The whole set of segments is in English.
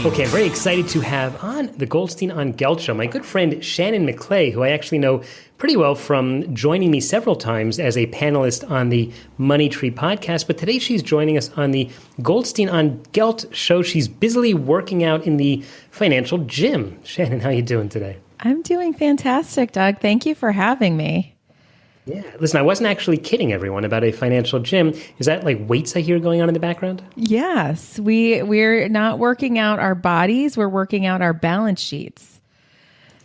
Okay, I'm very excited to have on the Goldstein on Gelt Show my good friend Shannon McLay, who I actually know pretty well from joining me several times as a panelist on the Money Tree podcast. But today she's joining us on the Goldstein on Gelt Show. She's busily working out in the financial gym. Shannon, how are you doing today? I'm doing fantastic, Doug. Thank you for having me. Yeah. Listen, I wasn't actually kidding everyone about a financial gym. Is that like weights I hear going on in the background? Yes. We're not working out our bodies. We're working out our balance sheets.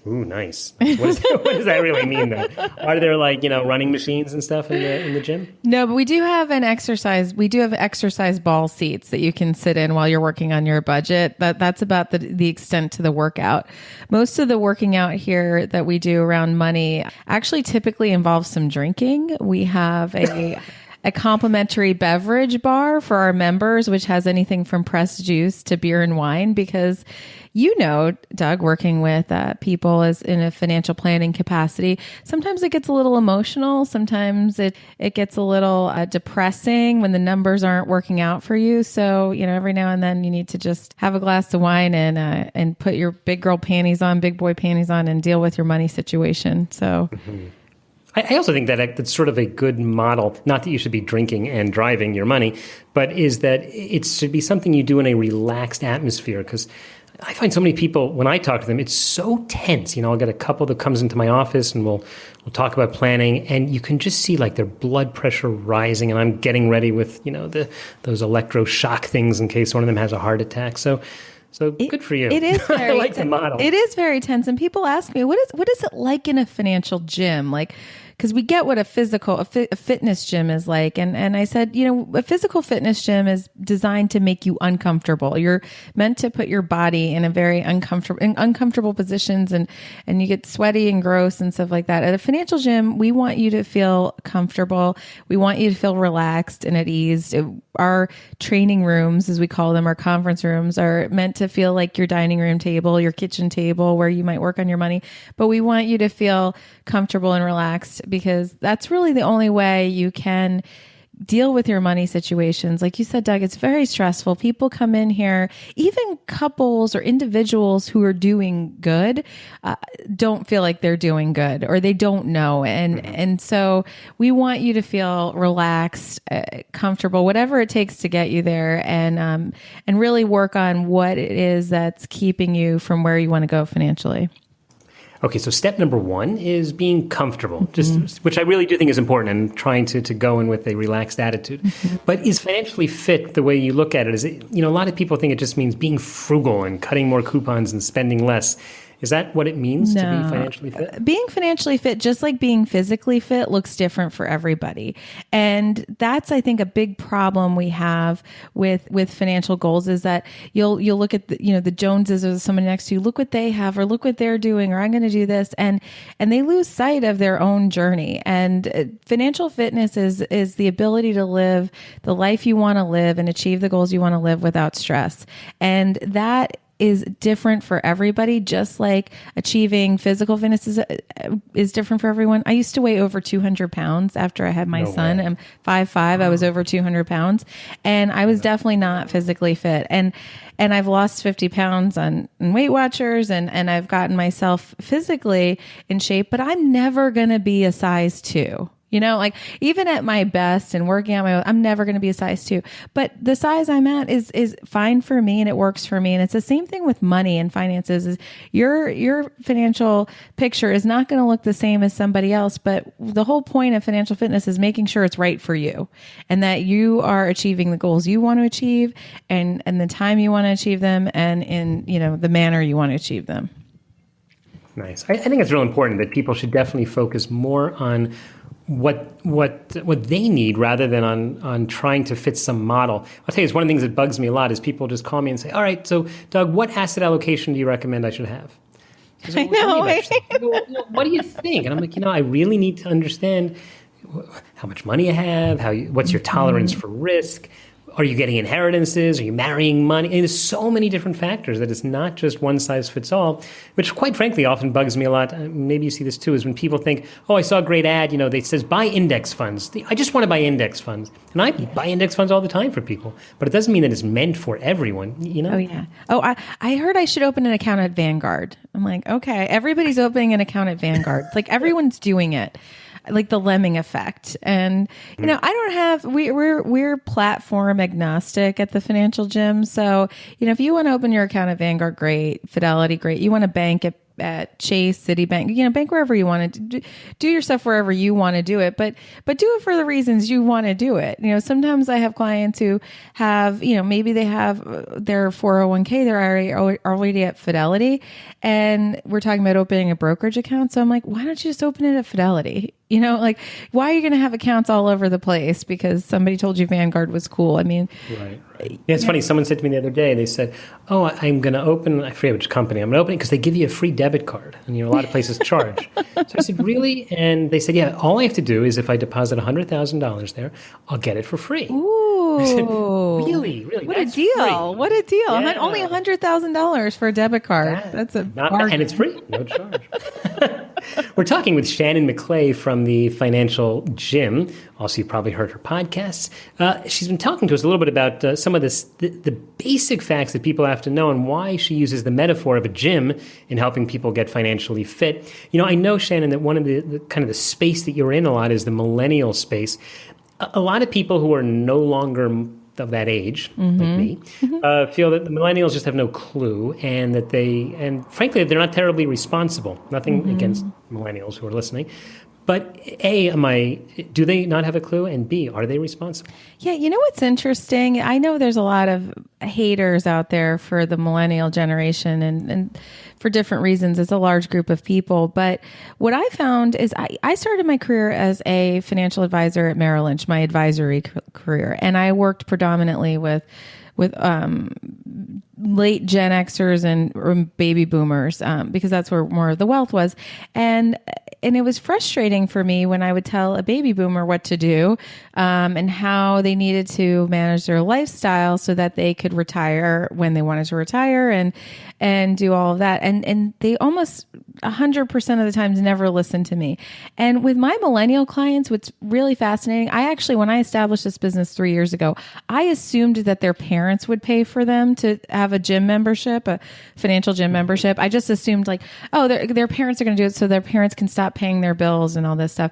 Ooh, nice. What does that really mean, though? Are there running machines and stuff in the gym? No, but we do have exercise ball seats that you can sit in while you're working on your budget. That's about the extent to the workout. Most of the working out here that we do around money actually typically involves some drinking. We have a complimentary beverage bar for our members, which has anything from pressed juice to beer and wine, because Doug, working with people as in a financial planning capacity, sometimes it gets a little emotional. Sometimes it gets a little depressing when the numbers aren't working out for you. So, every now and then you need to just have a glass of wine and put your big girl panties on, big boy panties on, and deal with your money situation. So. Mm-hmm. I also think that that's sort of a good model, not that you should be drinking and driving your money, but is that it should be something you do in a relaxed atmosphere. Because I find so many people, when I talk to them, it's so tense. I'll get a couple that comes into my office and we'll talk about planning, and you can just see like their blood pressure rising, and I'm getting ready with, those electroshock things in case one of them has a heart attack. So good for you. It is very I like the model. It is very tense. And people ask me, what is it like in a financial gym? Because we get what a fitness gym is like. And I said, a physical fitness gym is designed to make you uncomfortable. You're meant to put your body in a very uncomfortable positions, and you get sweaty and gross and stuff like that. At a financial gym, we want you to feel comfortable. We want you to feel relaxed and at ease. Our training rooms, as we call them, our conference rooms, are meant to feel like your dining room table, your kitchen table where you might work on your money. But we want you to feel comfortable and relaxed, because that's really the only way you can deal with your money situations. Like you said, Doug, it's very stressful. People come in here, even couples or individuals who are doing good, don't feel like they're doing good, or they don't know. And so we want you to feel relaxed, comfortable, whatever it takes to get you there, and really work on what it is that's keeping you from where you want to go financially. Okay, so step number one is being comfortable, which I really do think is important, and trying to go in with a relaxed attitude. Mm-hmm. But is financially fit the way you look at it? Is it, a lot of people think it just means being frugal and cutting more coupons and spending less. Is that what it means to be financially fit? Being financially fit, just like being physically fit, looks different for everybody. And that's, I think, a big problem we have with financial goals, is that you'll look at the Joneses or someone next to you, look what they have, or look what they're doing, or I'm going to do this. And they lose sight of their own journey. And financial fitness is the ability to live the life you want to live and achieve the goals you want to live without stress. And that is different for everybody, just like achieving physical fitness is different for everyone. I used to weigh over 200 pounds after I had my son. I'm 5'5". I was over 200 pounds, and I was definitely not physically fit. And I've lost 50 pounds on Weight Watchers, and I've gotten myself physically in shape, but I'm never going to be a size 2. Even at my best and working out I'm never going to be a size 2, but the size I'm at is fine for me, and it works for me. And it's the same thing with money and finances. Is your financial picture is not going to look the same as somebody else, but the whole point of financial fitness is making sure it's right for you, and that you are achieving the goals you want to achieve, and the time you want to achieve them, and in the manner you want to achieve them. Nice. I think it's real important that people should definitely focus more on what they need rather than on trying to fit some model. I'll tell you, it's one of the things that bugs me a lot is people just call me and say, all right, so Doug, what asset allocation do you recommend I should have? I know. What do you think? And I'm like, I really need to understand how much money I have, what's your tolerance for risk, are you getting inheritances? Are you marrying money? And there's so many different factors that it's not just one size fits all, which quite frankly often bugs me a lot. Maybe you see this too, is when people think, oh, I saw a great ad, that says buy index funds. I just want to buy index funds. And I buy index funds all the time for people, but it doesn't mean that it's meant for everyone, Oh, yeah. Oh, I heard I should open an account at Vanguard. I'm like, okay, everybody's opening an account at Vanguard. It's like everyone's doing it. Like the lemming effect. And, I don't have, we're platform agnostic at the financial gym. So, if you want to open your account at Vanguard, great. Fidelity, great. You want to bank at Chase, Citibank, bank wherever you want to do your stuff wherever you want to do it, but do it for the reasons you want to do it. Sometimes I have clients who have, maybe they have their 401k, they're already at Fidelity, and we're talking about opening a brokerage account. So I'm like, why don't you just open it at Fidelity? Why are you going to have accounts all over the place because somebody told you Vanguard was cool? Right. Yeah, it's funny. Someone said to me the other day, they said, oh, I'm going to open, I forget which company, I'm going to open it because they give you a free debit card. And, a lot of places charge. So I said, really? And they said, yeah, all I have to do is if I deposit $100,000 there, I'll get it for free. Ooh. I said, really? What a deal. Free. What a deal. Yeah. Only $100,000 for a debit card. That's a bargain. And it's free. No charge. We're talking with Shannon McLay from the Financial Gym. Also, you've probably heard her podcasts. She's been talking to us a little bit about some of the basic facts that people have to know and why she uses the metaphor of a gym in helping people get financially fit. I know, Shannon, that one of the kind of the space that you're in a lot is the millennial space. A lot of people who are no longer of that age, like me, feel that the millennials just have no clue and that and frankly, they're not terribly responsible. Nothing against millennials who are listening. But A, do they not have a clue? And B, are they responsible? Yeah, what's interesting? I know there's a lot of haters out there for the millennial generation and for different reasons. It's a large group of people. But what I found is I started my career as a financial advisor at Merrill Lynch, my advisory career. And I worked predominantly with late Gen Xers and baby boomers because that's where more of the wealth was. And it was frustrating for me when I would tell a baby boomer what to do and how they needed to manage their lifestyle so that they could retire when they wanted to retire and do all of that. And they almost 100% of the times never listened to me. And with my millennial clients, what's really fascinating, when I established this business 3 years ago, I assumed that their parents would pay for them to have a gym membership, a financial gym membership. I just assumed their parents are going to do it so their parents can stop paying their bills and all this stuff.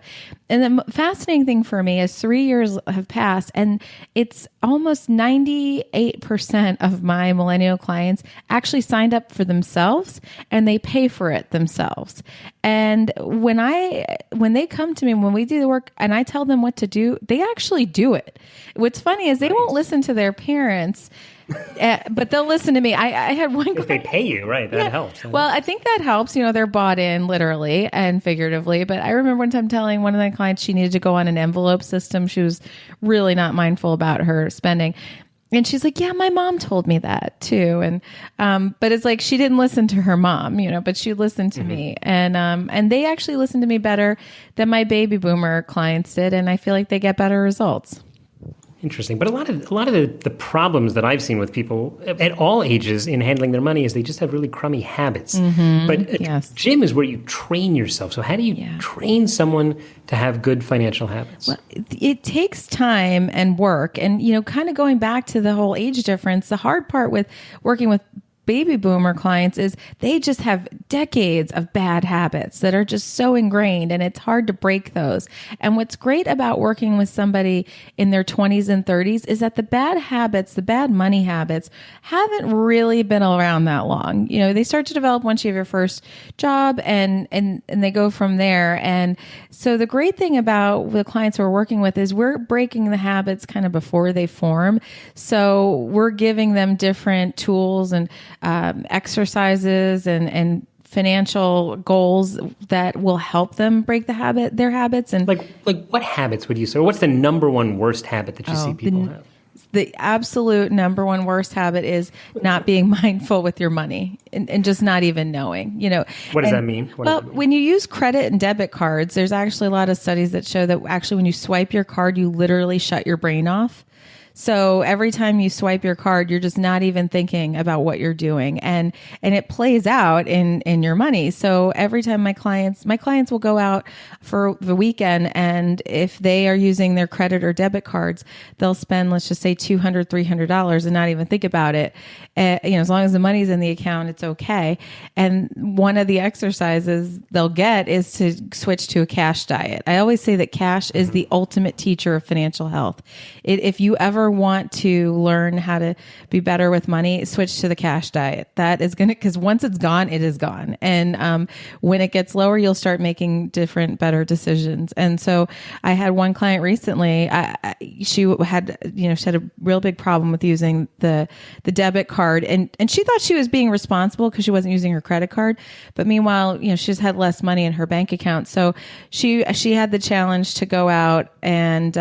And the fascinating thing for me is 3 years have passed and it's almost 98% of my millennial clients actually signed up for themselves and they pay for it themselves. And when they come to me, when we do the work and I tell them what to do, they actually do it. What's funny is they won't listen to their parents, but they'll listen to me. I had one. If they pay you, right? That helps. Well, I think that helps. They're bought in literally and figuratively. But I remember one time telling one of my clients she needed to go on an envelope system. She was really not mindful about her spending. And she's like, yeah, my mom told me that too. And, but it's like, she didn't listen to her mom, but she listened to me and they actually listened to me better than my baby boomer clients did. And I feel like they get better results. Interesting. But a lot of the problems that I've seen with people at all ages in handling their money is they just have really crummy habits. But a gym is where you train yourself. So how do you train someone to have good financial habits? Well, it takes time and work. And, kind of going back to the whole age difference, the hard part with working with baby boomer clients is they just have decades of bad habits that are just so ingrained and it's hard to break those. And what's great about working with somebody in their 20s and 30s is that the bad habits, the bad money habits haven't really been around that long. They start to develop once you have your first job and they go from there. And so the great thing about the clients we're working with is we're breaking the habits kind of before they form. So we're giving them different tools and exercises and financial goals that will help them break their habits. And like what habits would you say? Or what's the number one worst habit that you see people have? The absolute number one worst habit is not being mindful with your money and just not even knowing, What does that mean? When you use credit and debit cards, there's actually a lot of studies that show that actually when you swipe your card, you literally shut your brain off. So every time you swipe your card, you're just not even thinking about what you're doing. And it plays out in your money. So every time my clients will go out for the weekend, and if they are using their credit or debit cards, they'll spend, let's just say $200, $300 and not even think about it. As long as the money's in the account, it's okay. And one of the exercises they'll get is to switch to a cash diet. I always say that cash is the ultimate teacher of financial health. If you ever want to learn how to be better with money, switch to the cash diet. That is because once it's gone, it is gone. And when it gets lower, you'll start making different, better decisions. And so I had one client recently, she had a real big problem with using the debit card, and she thought she was being responsible because she wasn't using her credit card. But meanwhile, she's had less money in her bank account. So she had the challenge to go out, and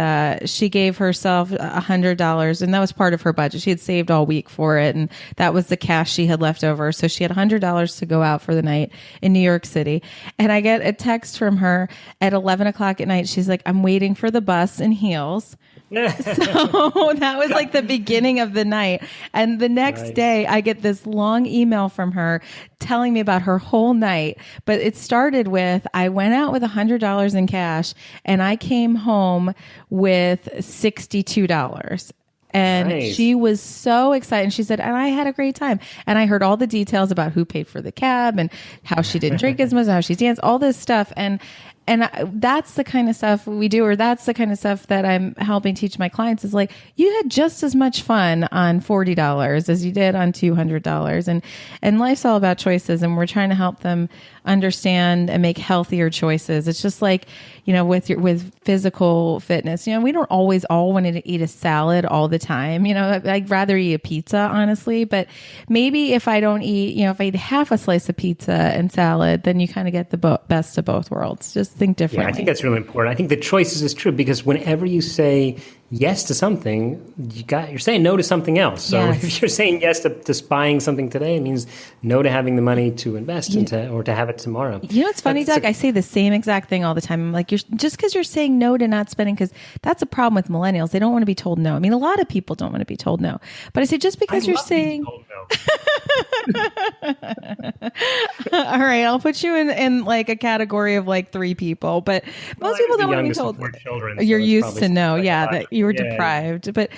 she gave herself $100, and that was part of her budget. She had saved all week for it, and that was the cash she had left over. So she had $100 to go out for the night in New York City. And I get a text from her at 11 o'clock at night. She's like, I'm waiting for the bus in heels. So that was like the beginning of the night. And the next day I get this long email from her telling me about her whole night. But it started with, I went out with $100 in cash and I came home with $62. And she was so excited. And she said, and I had a great time. And I heard all the details about who paid for the cab and how she didn't drink as much, how she danced, all this stuff. And that's the kind of stuff we do, or that's the kind of stuff that I'm helping teach my clients, is like, you had just as much fun on $40 as you did on $200. And life's all about choices, and we're trying to help them understand and make healthier choices. It's just like, with physical fitness, we don't always all want to eat a salad all the time. I'd rather eat a pizza, honestly, but maybe if I don't eat, if I eat half a slice of pizza and salad, then you kind of get the best of both worlds. Just think differently. Yeah, I think that's really important. I think the choices is true, because whenever you say yes to something, you're saying no to something else. So if you're saying yes to buying something today, it means no to having the money to invest or to have it tomorrow. It's funny, Doug. I say the same exact thing all the time. I'm like, just because you're saying no to not spending, because that's a problem with millennials. They don't want to be told no. I mean, a lot of people don't want to be told no. But I say, just because you're saying, told no. All right, I'll put you in like a category of like 3 people. But most people don't want to be told. Children, you're used to no, that you were deprived. But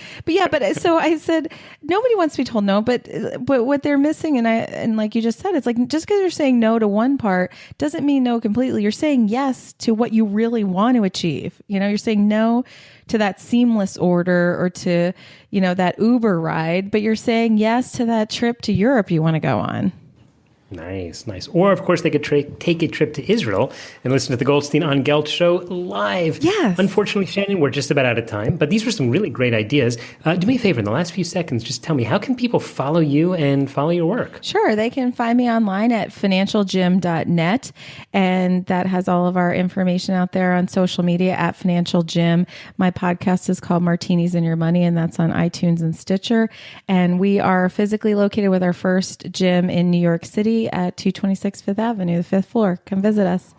so I said, nobody wants to be told no, but what they're missing, and like you just said, it's like, just because you're saying no to one part doesn't mean no completely. You're saying yes to what you really want to achieve. You're saying no to that seamless order, or to, that Uber ride, but you're saying yes to that trip to Europe you want to go on. Nice. Or, of course, they could take a trip to Israel and listen to the Goldstein on Gelt Show live. Yes. Unfortunately, Shannon, we're just about out of time, but these were some really great ideas. Do me a favor, in the last few seconds, just tell me, how can people follow you and follow your work? Sure. They can find me online at financialgym.net, and that has all of our information out there on social media at Financial Gym. My podcast is called Martinis in Your Money, and that's on iTunes and Stitcher. And we are physically located with our first gym in New York City at 226 Fifth Avenue, the 5th floor. Come visit us.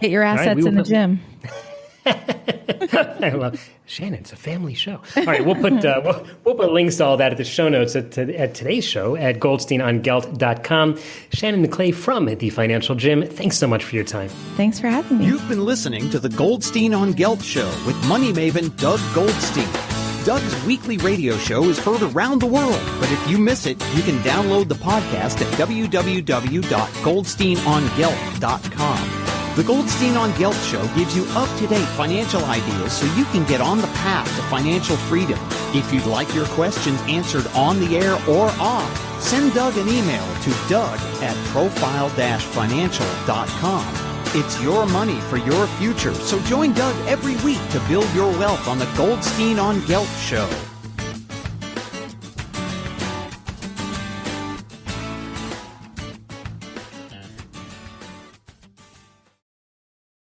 Get your assets in the gym. I love Shannon. It's a family show. All right, we'll put links to all that at the show notes at today's show at goldsteinongelt.com. Shannon McLay from the Financial Gym. Thanks so much for your time. Thanks for having me. You've been listening to the Goldstein on Gelt Show with money maven Doug Goldstein. Doug's weekly radio show is heard around the world, but if you miss it, you can download the podcast at www.goldsteinongelt.com. The Goldstein on Gelt Show gives you up-to-date financial ideas so you can get on the path to financial freedom. If you'd like your questions answered on the air or off, send Doug an email to doug@profile-financial.com. It's your money for your future, so join Doug every week to build your wealth on the Goldstein on Gelt Show.